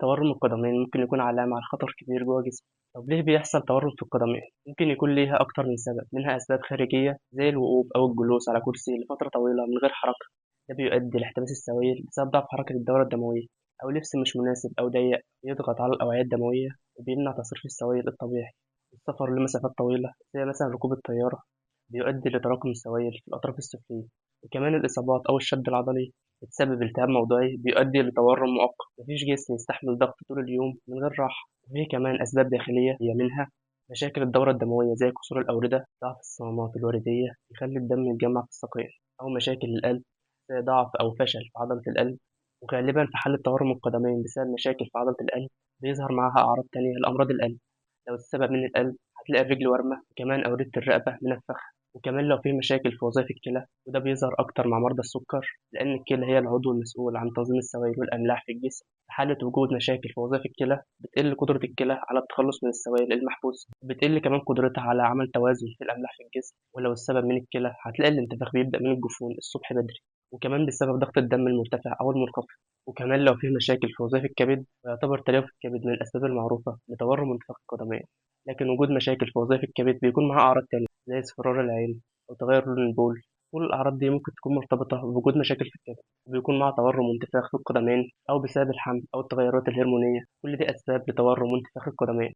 تورم القدمين ممكن يكون علامة على خطر كبير جوه جسمك. طب ليه بيحصل تورم في القدمين؟ ممكن يكون ليها أكتر من سبب، منها أسباب خارجية زي الوقوف أو الجلوس على كرسي لفترة طويلة من غير حركة، ده بيؤدي لاحتباس السوائل بسبب ضعف حركة الدورة الدموية، أو لبس مش مناسب أو ضيق بيضغط على الأوعية الدموية وبيمنع تصريف السوائل الطبيعي. السفر لمسافات طويلة زي مثلا ركوب الطيارة بيؤدي لتراكم السوائل في الأطراف السفلية. وكمان الإصابات أو الشد العضلي بتسبب التهاب موضعي بيؤدي لتورم مؤقت. مفيش جسم يستحمل ضغط طول اليوم من غير راحة. وفيه كمان أسباب داخلية، هي منها مشاكل الدورة الدموية زي كسور الأوردة، ضعف الصمامات الوردية يخلي الدم يتجمع في الساقين، أو مشاكل القلب زي ضعف أو فشل في عضلة القلب. وغالبا في حالة تورم القدمين بسبب مشاكل في عضلة القلب بيظهر معاها أعراض تانية لأمراض القلب. لو السبب من القلب هتلاقي الرجل ورمة، وكمان أوردة الرقبة منفخة. وكمان لو في مشاكل في وظائف الكلى، وده بيظهر أكتر مع مرضى السكر، لأن الكلى هي العضو المسؤول عن تنظيم السوائل والأملاح في الجسم. في حالة وجود مشاكل في وظائف الكلى بتقل قدرة الكلى على التخلص من السوائل المحبوسة، وبتقل كمان قدرتها على عمل توازن في الأملاح في الجسم. ولو السبب من الكلى هتلاقي الانتفاخ بيبدأ من الجفون الصبح بدري، وكمان بسبب ضغط الدم المرتفع أو المنخفض. وكمان لو في مشاكل في وظائف الكبد، فيعتبر تليف الكبد من الأسباب المعروفة لتورم انتفاخ القدمين. لكن وجود مشاكل في وظائف الكبد بيكون معاه أعراض تانية زي اصفرار العين أو تغير لون البول. كل الأعراض دي ممكن تكون مرتبطة بوجود مشاكل في الكبد، وبيكون معاه تورم وانتفاخ في القدمين، أو بسبب الحمل أو التغيرات الهرمونية. كل دي أسباب لتورم وانتفاخ القدمين.